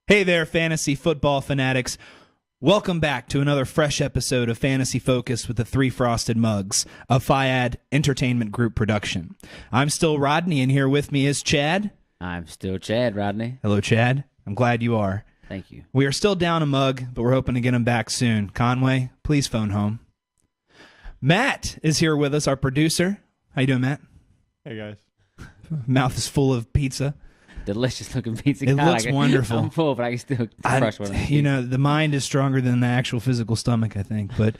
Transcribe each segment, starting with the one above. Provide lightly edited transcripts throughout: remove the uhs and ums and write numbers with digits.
Hey there, fantasy football fanatics. Welcome back to another fresh episode of Fantasy Focus with the Three Frosted Mugs, a FIAD Entertainment Group production. I'm still Rodney, and here with me is Chad. I'm still Chad, Rodney. Hello, Chad. I'm glad you are. Thank you. We are still down a mug, but we're hoping to get him back soon. Conway, please phone home. Matt is here with us, our producer. How you doing, Matt? Hey, guys. Mouth is full of pizza. Delicious looking pizza. It looks wonderful. I'm full, but I can still crush one. You know, the mind is stronger than the actual physical stomach, I think. But,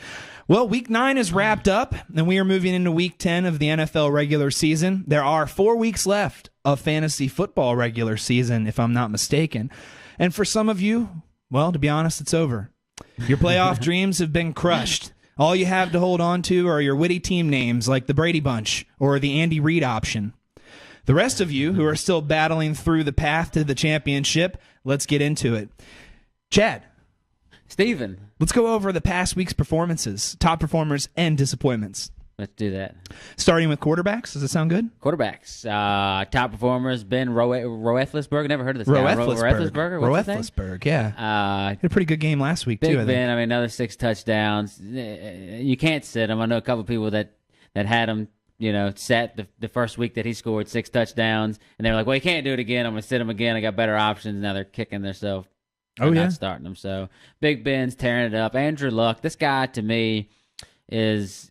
well, Week 9 is wrapped up, and we are moving into Week 10 of the NFL regular season. There are 4 weeks left of fantasy football regular season, if I'm not mistaken. And for some of you, well, to be honest, it's over. Your playoff dreams have been crushed. All you have to hold on to are your witty team names like the Brady Bunch or the Andy Reid option. The rest of you who are still battling through the path to the championship, let's get into it. Chad. Steven. Let's go over the past week's performances, top performers, and disappointments. Let's do that. Starting with quarterbacks. Does it sound good? Quarterbacks. Top performers, Ben Roethlisberger. Never heard of this guy. Roethlisberger. Roethlisberger, yeah. Had a pretty good game last week, too, I think. Ben, I mean, another 6 touchdowns. You can't sit him. I know a couple people that had him, you know, set the first week that he scored 6 touchdowns, and they were like, well, you can't do it again. I'm going to sit him again. I got better options. Now they're kicking themselves. Not starting them. So Big Ben's tearing it up. Andrew Luck, this guy to me is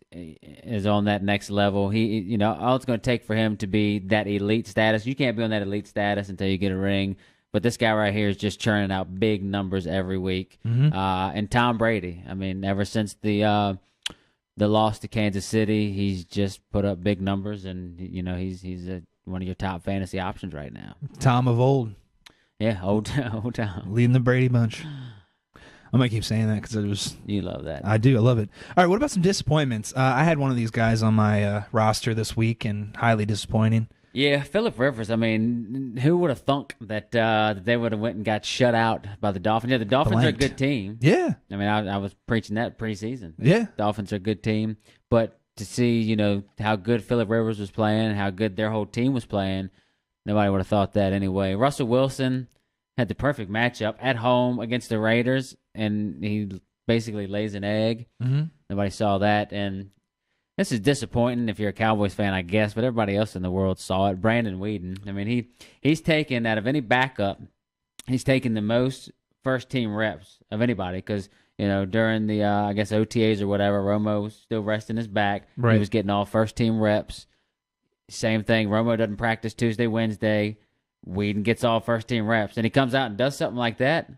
on that next level. He, you know, all it's going to take for him to be that elite status. You can't be on that elite status until you get a ring. But this guy right here is just churning out big numbers every week. Mm-hmm. And Tom Brady, I mean, ever since the loss to Kansas City, he's just put up big numbers, and you know he's one of your top fantasy options right now. Tom of old. Yeah, old Tom. Leading the Brady Bunch. I'm going to keep saying that because it was... You love that. I do. I love it. All right, what about some disappointments? I had one of these guys on my roster this week, and highly disappointing. Yeah, Phillip Rivers. I mean, who would have thunk that they would have went and got shut out by the Dolphins? Yeah, the Dolphins are a good team. Yeah. I mean, I was preaching that preseason. Yeah. Dolphins are a good team. But to see, you know, how good Phillip Rivers was playing, how good their whole team was playing, nobody would have thought that anyway. Russell Wilson had the perfect matchup at home against the Raiders, and he basically lays an egg. Mm-hmm. Nobody saw that, and this is disappointing if you're a Cowboys fan, I guess, but everybody else in the world saw it. Brandon Whedon, I mean, he's taken, out of any backup, he's taken the most first-team reps of anybody because, you know, during the, I guess, OTAs or whatever, Romo was still resting his back. Right. He was getting all first-team reps. Same thing, Romo doesn't practice Tuesday, Wednesday. Whedon gets all first-team reps, and he comes out and does something like that.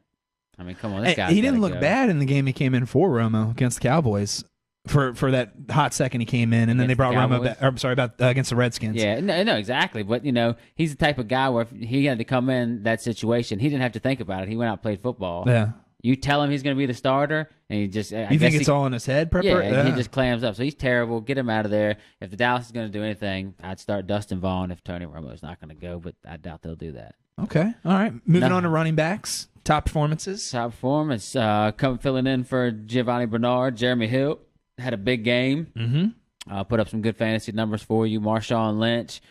I mean, come on, this guy. He didn't look bad in the game he came in for, Romo, against the Cowboys. For that hot second he came in, and then they brought Romo back. I'm sorry, against the Redskins. Yeah, no, exactly. But, you know, he's the type of guy where if he had to come in that situation, he didn't have to think about it. He went out and played football. Yeah. You tell him he's going to be the starter, and he just... You think it's all in his head, Prepper? Yeah, he just clams up. So he's terrible. Get him out of there. If the Dallas is going to do anything, I'd start Dustin Vaughn if Tony Romo's not going to go, but I doubt they'll do that. Okay. All right. Moving on to running backs. Top performances. Top performance. Filling in for Giovanni Bernard, Jeremy Hill. Had a big game. Mm-hmm. Put up some good fantasy numbers for you. Marshawn Lynch,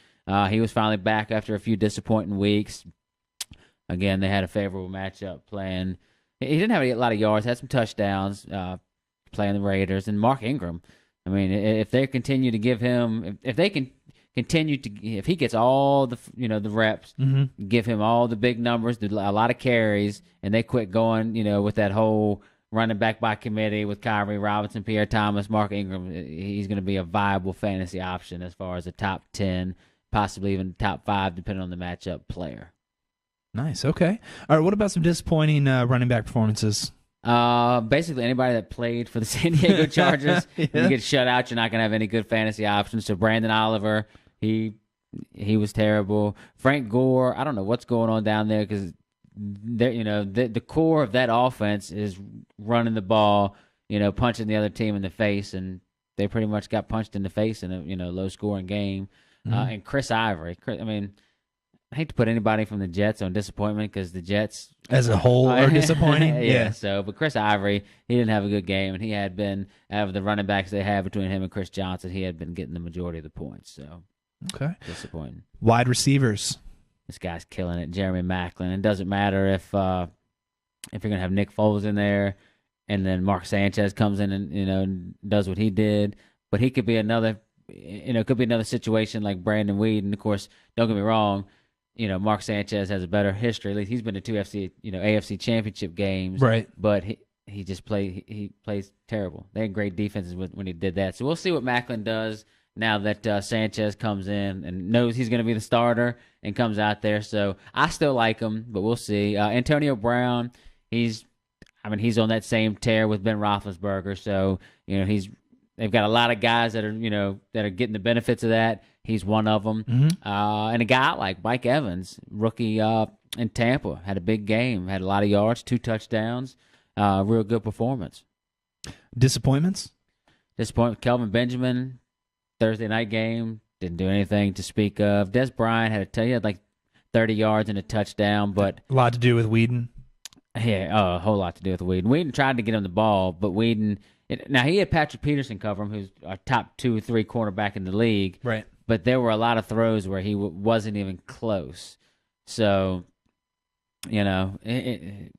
he was finally back after a few disappointing weeks. Again, they had a favorable matchup playing. He didn't have a lot of yards, had some touchdowns playing the Raiders. And Mark Ingram, I mean, if they continue to give him, if they can continue to, if he gets all the, you know, the reps, mm-hmm. give him all the big numbers, a lot of carries, and they quit going, you know, with that whole running back by committee with Kyrie Robinson, Pierre Thomas, Mark Ingram, he's going to be a viable fantasy option as far as a top 10, possibly even top 5, depending on the matchup player. Nice. Okay. All right. What about some disappointing running back performances? Basically, anybody that played for the San Diego Chargers, yeah. When you get shut out, you're not going to have any good fantasy options. So Brandon Oliver, he was terrible. Frank Gore, I don't know what's going on down there because you know, the core of that offense is running the ball, you know, punching the other team in the face, and they pretty much got punched in the face in a, you know, low-scoring game. Mm-hmm. And Chris Ivory, I mean, I hate to put anybody from the Jets on disappointment because the Jets as a whole are disappointing. Yeah. So, but Chris Ivory, he didn't have a good game, and he had been, out of the running backs they had between him and Chris Johnson, he had been getting the majority of the points. So, okay, disappointing. Wide receivers. This guy's killing it, Jeremy Maclin. It doesn't matter if if you're going to have Nick Foles in there, and then Mark Sanchez comes in and does what he did. But he could be another, could be another situation like Brandon Weed. And of course, don't get me wrong, Mark Sanchez has a better history. At least he's been to two AFC championship games. Right. But he plays terrible. They had great defenses when he did that. So we'll see what Macklin does now that Sanchez comes in and knows he's going to be the starter and comes out there. So I still like him, but we'll see. Antonio Brown, he's on that same tear with Ben Roethlisberger. So, they've got a lot of guys that are getting the benefits of that. He's one of them. Mm-hmm. And a guy like Mike Evans, rookie in Tampa, had a big game, had a lot of yards, 2 touchdowns, real good performance. Disappointments? Kelvin Benjamin, Thursday night game, didn't do anything to speak of. Des Bryant he had like 30 yards and a touchdown, but a lot to do with Whedon. Yeah, a whole lot to do with Whedon. Whedon tried to get him the ball, but Whedon. Now he had Patrick Peterson cover him, who's our top 2 or 3 cornerback in the league. Right. But there were a lot of throws where he wasn't even close. So, Whedon's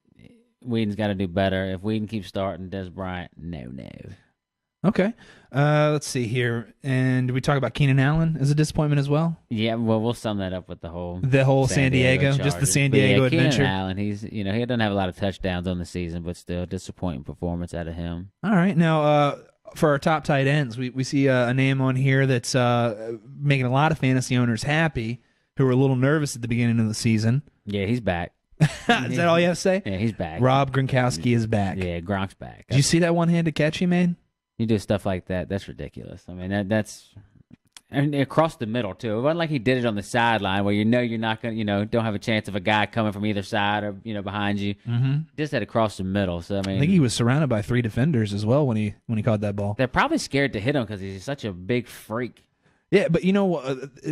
got to do better. If Whedon keeps starting, Des Bryant, no. Okay. Let's see here. And we talk about Keenan Allen as a disappointment as well? Yeah, well, we'll sum that up with the whole San Diego just the San Diego adventure. Keenan Allen, he's he doesn't have a lot of touchdowns on the season, but still disappointing performance out of him. All right. Now, for our top tight ends, we see a name on here that's making a lot of fantasy owners happy who were a little nervous at the beginning of the season. Yeah, he's back. Is that all you have to say? Yeah, he's back. Rob Gronkowski is back. Yeah, Gronk's back. Did you see that one-handed catch he made? You do stuff like that, that's ridiculous. I mean, that's and across the middle, too. It wasn't like he did it on the sideline where you're not going to, don't have a chance of a guy coming from either side or, behind you. Mm-hmm. Just had across the middle. So, I think he was surrounded by 3 defenders as well when he caught that ball. They're probably scared to hit him because he's such a big freak. Yeah, but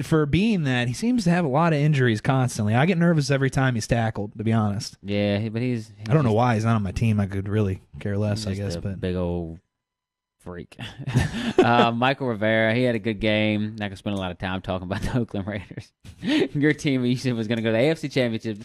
for being that, he seems to have a lot of injuries constantly. I get nervous every time he's tackled, to be honest. Yeah, but I don't know why he's not on my team. I could really care less, I guess. But big old freak. Michael Rivera, he had a good game. Not going to spend a lot of time talking about the Oakland Raiders. Your team, you said, was going to go to the AFC Championship.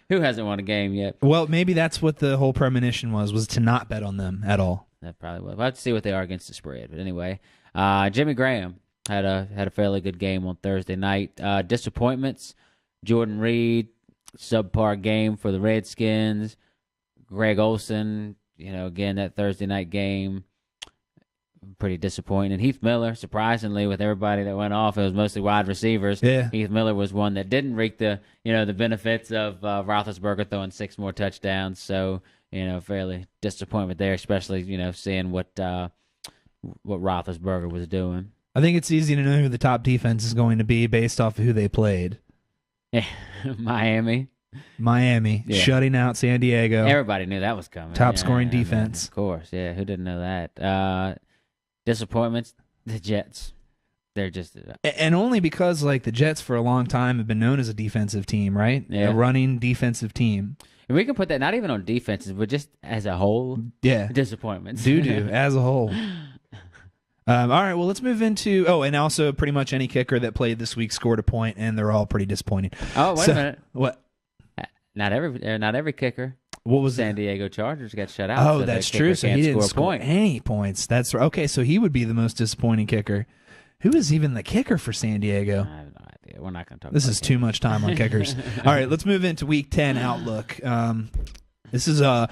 Who hasn't won a game yet? Well, maybe that's what the whole premonition was to not bet on them at all. That probably was. We'll have to see what they are against the spread. But anyway, Jimmy Graham had a fairly good game on Thursday night. Disappointments, Jordan Reed, subpar game for the Redskins. Greg Olsen, again, that Thursday night game, pretty disappointing. And Heath Miller, surprisingly, with everybody that went off, it was mostly wide receivers. Yeah. Heath Miller was one that didn't reap the benefits of Roethlisberger throwing 6 more touchdowns. So, fairly disappointment there, especially, seeing what Roethlisberger was doing. I think it's easy to know who the top defense is going to be based off of who they played. Yeah, Miami, yeah. Shutting out San Diego. Everybody knew that was coming. Top scoring defense. Of course, yeah. Who didn't know that? Disappointments, the Jets. They're just... And only because, the Jets for a long time have been known as a defensive team, right? Yeah. A running defensive team. And we can put that not even on defenses, but just as a whole. Yeah. Disappointments. Doo-doo, as a whole. All right, well, let's move into... Oh, and also pretty much any kicker that played this week scored a point, and they're all pretty disappointing. Oh, wait a minute. What? Not every kicker. What was San Diego Chargers got shut out. Oh, so that's true. So he didn't score any points. That's right. Okay, so he would be the most disappointing kicker. Who is even the kicker for San Diego? I have no idea. We're not going to talk This about is too much time on kickers. All right, let's move into Week 10 outlook. This is a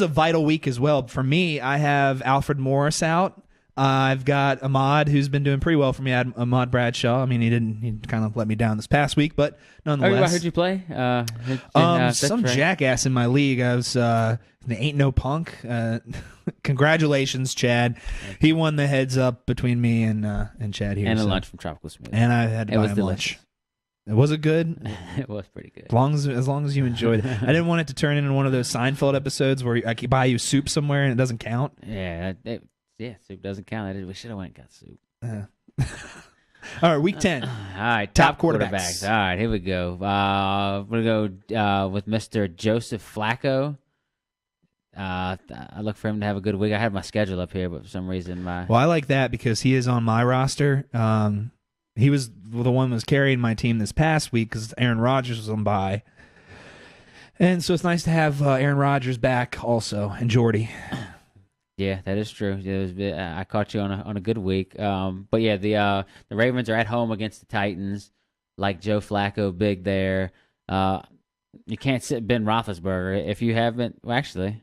vital week as well. For me, I have Alfred Morris out. I've got Ahmad, who's been doing pretty well for me. I had Ahmad Bradshaw. I mean, he kind of let me down this past week, but nonetheless. Who'd you play? Some jackass in my league. I was Ain't No Punk. Congratulations, Chad. He won the heads up between me and Chad here. And a lunch from Tropical Smoothie. And I had to buy him lunch. Was it good? It was pretty good. As long as you enjoyed it. I didn't want it to turn into one of those Seinfeld episodes where I buy you soup somewhere and it doesn't count. Yeah, soup doesn't count. We should have went and got soup. All right, Week 10. All right, top quarterbacks. All right, here we go. We're going to go with Mr. Joseph Flacco. I look for him to have a good week. I have my schedule up here, but for some reason Well, I like that because he is on my roster. He was the one that was carrying my team this past week because Aaron Rodgers was on bye. And so it's nice to have Aaron Rodgers back also, and Jordy. Yeah, that is true. I caught you on a good week. But yeah, the Ravens are at home against the Titans. Like Joe Flacco, big there. You can't sit Ben Roethlisberger if you haven't. Well, actually,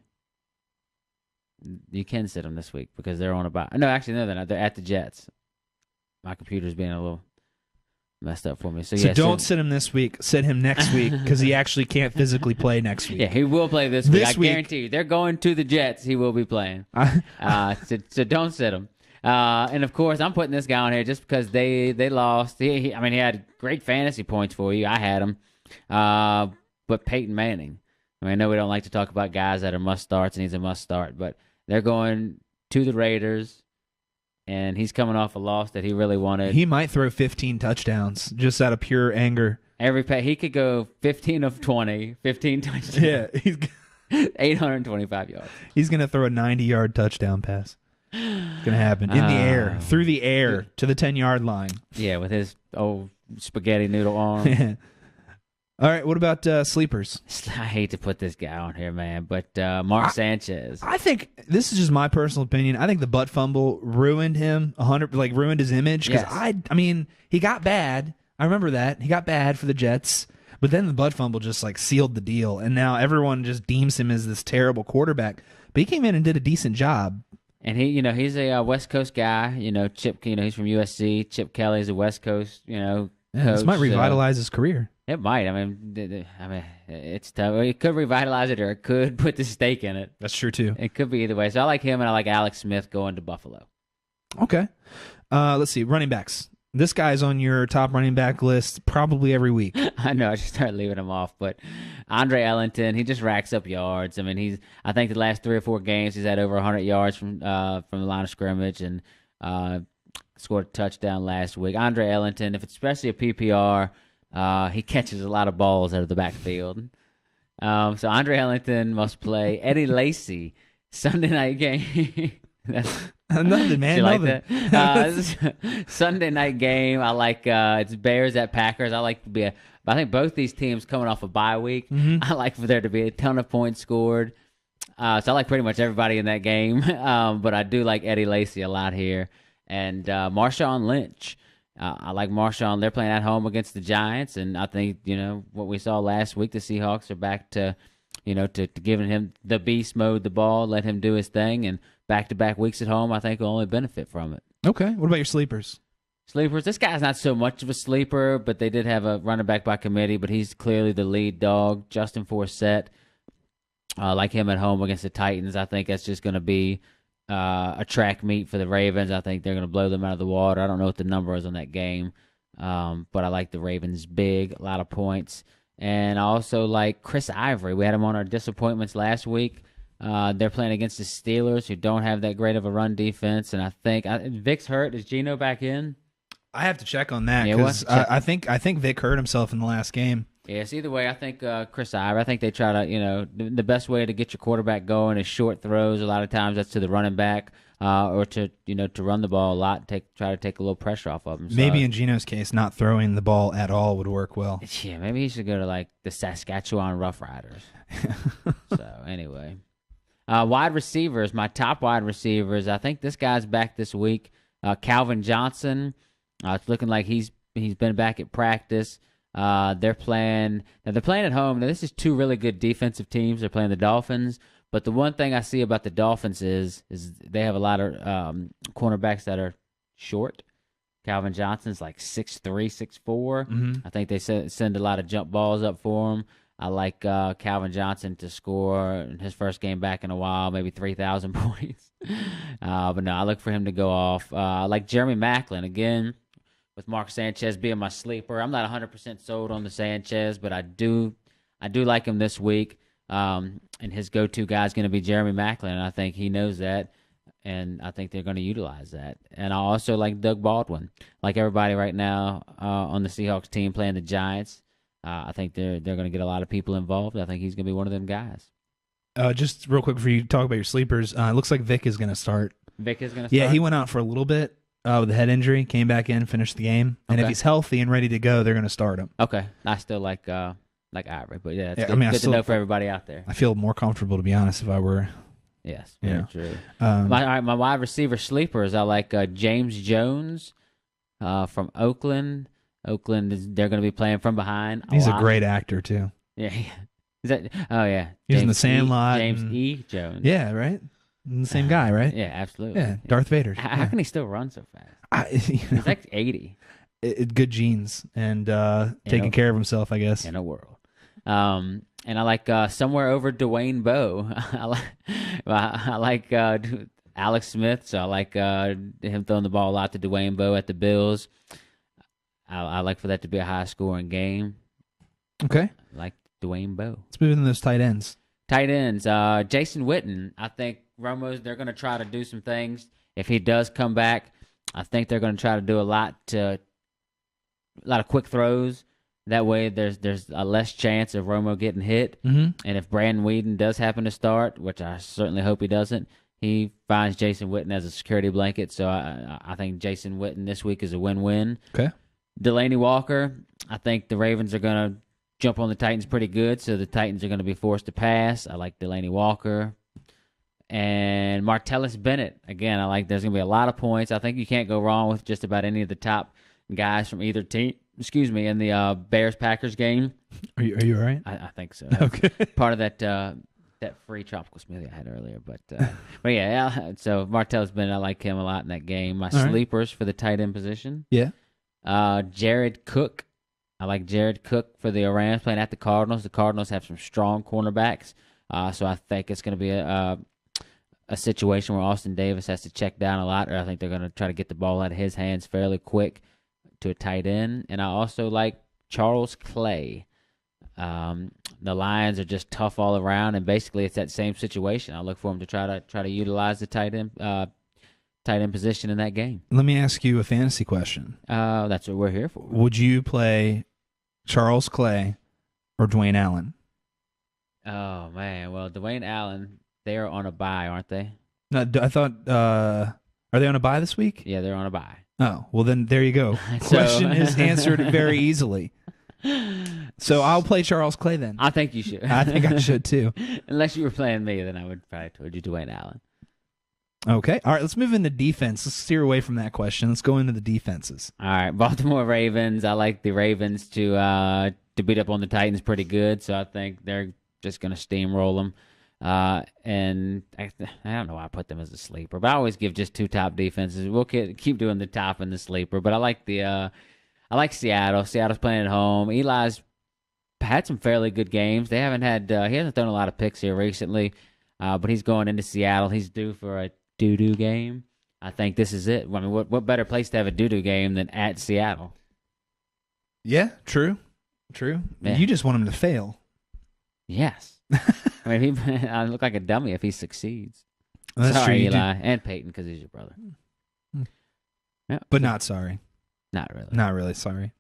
you can sit him this week because they're on a bye. No, actually, no, they're not. They're at the Jets. My computer's being a little messed up for me. So yeah, don't sit him this week. Sit him next week because he actually can't physically play next week. Yeah, he will play this week. I guarantee you. They're going to the Jets. He will be playing. So don't sit him. And of course, I'm putting this guy on here just because they lost. He had great fantasy points for you. I had him. But Peyton Manning. I know we don't like to talk about guys that are must starts, and he's a must start, but they're going to the Raiders. And he's coming off a loss that he really wanted. He might throw 15 touchdowns just out of pure anger. He could go 15 of 20, 15 touchdowns. Yeah, he's 825 yards. He's going to throw a 90-yard touchdown pass. It's going to happen in the air, through the air to the 10-yard line. Yeah, with his old spaghetti noodle arm. All right, what about sleepers? I hate to put this guy on here, man, but Mark Sanchez. I think this is just my personal opinion. I think the butt fumble ruined him ruined his image because yes. He got bad. I remember that he got bad for the Jets, but then the butt fumble just sealed the deal, and now everyone just deems him as this terrible quarterback. But he came in and did a decent job. And he's a West Coast guy. Chip. He's from USC. Chip Kelly's a West Coast. Coach, this might revitalize his career. It might. It's tough. It could revitalize it, or it could put the stake in it. That's true too. It could be either way. So I like him, and I like Alex Smith going to Buffalo. Okay. Let's see. Running backs. This guy's on your top running back list probably every week. I know. I just started leaving him off, but Andre Ellington, he just racks up yards. I think the last 3 or 4 games he's had over 100 yards from the line of scrimmage, and scored a touchdown last week. Andre Ellington, if it's especially a PPR. He catches a lot of balls out of the backfield. So Andre Ellington must play. Eddie Lacy, Sunday night game. Nothing, man. You nothing. Like that? Sunday night game. I like it's Bears at Packers. I like to be I think both these teams coming off a bye week. Mm-hmm. I like for there to be a ton of points scored. So I like pretty much everybody in that game. But I do like Eddie Lacy a lot here. And Marshawn Lynch. I like Marshawn. They're playing at home against the Giants, and I think what we saw last week. The Seahawks are back to giving him the beast mode, the ball, let him do his thing, and back-to-back weeks at home. I think will only benefit from it. Okay. What about your sleepers? Sleepers. This guy's not so much of a sleeper, but they did have a running back by committee, but he's clearly the lead dog. Justin Forsett. Like him at home against the Titans. I think that's just going to be a track meet for the Ravens. I think they're going to blow them out of the water. I don't know what the number is on that game, but I like the Ravens big, a lot of points. And I also like Chris Ivory. We had him on our disappointments last week. They're playing against the Steelers, who don't have that great of a run defense. And I think Vic's hurt. Is Geno back in? I have to check on that because I think Vic hurt himself in the last game. Yes, either way, I think Chris Ivory, I think they try to, the best way to get your quarterback going is short throws. A lot of times that's to the running back or to run the ball a lot, try to take a little pressure off of him. So, maybe in Geno's case, not throwing the ball at all would work well. Yeah, maybe he should go to the Saskatchewan Roughriders. So anyway, wide receivers, my top wide receivers, I think this guy's back this week. Calvin Johnson, it's looking like he's been back at practice. They're playing at home. Now, this is 2 really good defensive teams. They're playing the Dolphins. But the one thing I see about the Dolphins is they have a lot of cornerbacks that are short. Calvin Johnson's 6'3", 6'4". Mm-hmm. I think they send a lot of jump balls up for him. I like Calvin Johnson to score in his first game back in a while, maybe 3,000 points. But no, I look for him to go off. I like Jeremy Maclin again. With Mark Sanchez being my sleeper, I'm not 100% sold on the Sanchez, but I do like him this week. And his go-to guy is going to be Jeremy Maclin, and I think he knows that, and I think they're going to utilize that. And I also like Doug Baldwin, like everybody right now on the Seahawks team playing the Giants. I think they're going to get a lot of people involved. I think he's going to be one of them guys. Just real quick before you talk about your sleepers, it looks like Vic is going to start. Vic is going to start? Yeah, he went out for a little bit. With a head injury, came back in, finished the game. And if he's healthy and ready to go, they're going to start him. Okay. I still like like Ivory. But yeah, it's Yeah, good, I mean, good to know for everybody out there. I feel more comfortable, to be honest, if I were. Yes, Yeah. very true. My wide receiver sleepers, I like James Jones from Oakland. They're going to be playing from behind. He's a great actor, too. Yeah. Is that? Oh, yeah. He's in The Sandlot. James E. Jones. Yeah, right? The same guy, right? Yeah, absolutely. Yeah, Darth Vader. How can he still run so fast? He's like 80. Good genes and taking care of himself, I guess. In a world. And I like somewhere over Dwayne Bowe. I like Alex Smith, so I like him throwing the ball a lot to Dwayne Bowe at the Bills. I like for that to be a high-scoring game. Okay. I like Dwayne Bowe. Let's move into those tight ends. Tight ends. Jason Witten. I think they're going to try to do some things. If he does come back, I think they're going to try to do a lot of quick throws. That way, there's a less chance of Romo getting hit. Mm-hmm. And if Brandon Weeden does happen to start, which I certainly hope he doesn't, he finds Jason Witten as a security blanket. So I think Jason Witten this week is a win-win. Okay. Delaney Walker, I think the Ravens are going to jump on the Titans pretty good, so the Titans are going to be forced to pass. I like Delaney Walker. And Martellus Bennett, again, I like there's going to be a lot of points. I think you can't go wrong with just about any of the top guys from either team. In the Bears-Packers game. Are you all right? I think so. Okay. Part of that free tropical smoothie I had earlier. But yeah, so Martellus Bennett, I like him a lot in that game. My sleepers for the tight end position. Yeah. Jared Cook. I like Jared Cook for the Rams playing at the Cardinals. The Cardinals have some strong cornerbacks. So I think it's going to be a situation where Austin Davis has to check down a lot, or I think they're going to try to get the ball out of his hands fairly quick to a tight end. And I also like Charles Clay. The Lions are just tough all around, and basically it's that same situation. I look for him to try to utilize the tight end position in that game. Let me ask you a fantasy question. That's what we're here for. Would you play Charles Clay or Dwayne Allen? Oh man, well Dwayne Allen, they are on a bye, aren't they? No, I thought. Are they on a bye this week? Yeah, they're on a bye. Oh, well then there you go. Question is answered very easily. So I'll play Charles Clay then. I think you should. I think I should too. Unless you were playing me, then I would probably told you Dwayne Allen. Okay. All right, let's move into defense. Let's steer away from that question. Let's go into the defenses. All right, Baltimore Ravens. I like the Ravens to beat up on the Titans pretty good, so I think they're just going to steamroll them. And I don't know why I put them as a sleeper, but I always give just two top defenses. We'll keep doing the top and the sleeper, but I like Seattle. Seattle's playing at home. Eli's had some fairly good games. They haven't had he hasn't thrown a lot of picks here recently, but he's going into Seattle. He's due for a doo-doo game. I think this is it. I mean, what better place to have a doo-doo game than at Seattle? Yeah, true. Yeah. You just want him to fail. Yes. I mean, I look like a dummy if he succeeds. That's sorry, true, Eli, and Peyton, because he's your brother. Yeah. But not sorry. Not really. Not really sorry.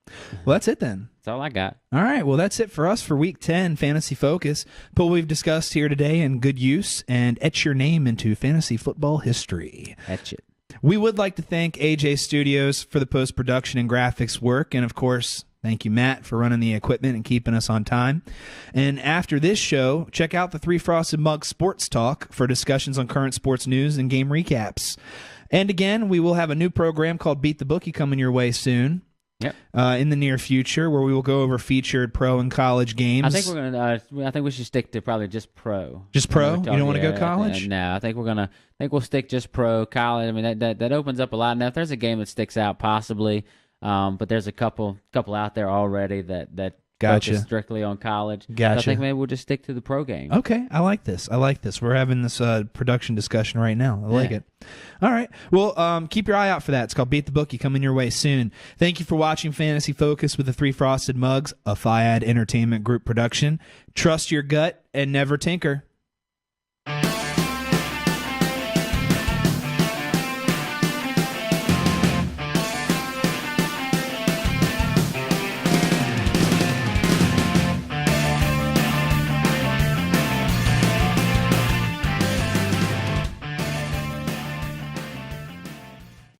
Well, that's it then. That's all I got. All right. Well, that's it for us for Week 10 Fantasy Focus. But we've discussed here today in good use and etch your name into fantasy football history. Etch it. We would like to thank AJ Studios for the post-production and graphics work. And, of course, thank you, Matt, for running the equipment and keeping us on time. And after this show, check out the Three Frosted Mugs Sports Talk for discussions on current sports news and game recaps. And again, we will have a new program called Beat the Bookie coming your way soon. Yep. In the near future, where we will go over featured pro and college games. I think we're gonna. I think we should stick to probably just pro. Just pro? You don't want to go college? No, I think we're gonna. I think we'll stick just pro. College. I mean, that opens up a lot. Now, if there's a game that sticks out, possibly. But there's a couple out there already that focus strictly on college. Gotcha. So I think maybe we'll just stick to the pro game. Okay, I like this. We're having this production discussion right now. I like it. All right. Well, keep your eye out for that. It's called Beat the Bookie, coming your way soon. Thank you for watching Fantasy Focus with the Three Frosted Mugs, a Fiad Entertainment Group production. Trust your gut and never tinker.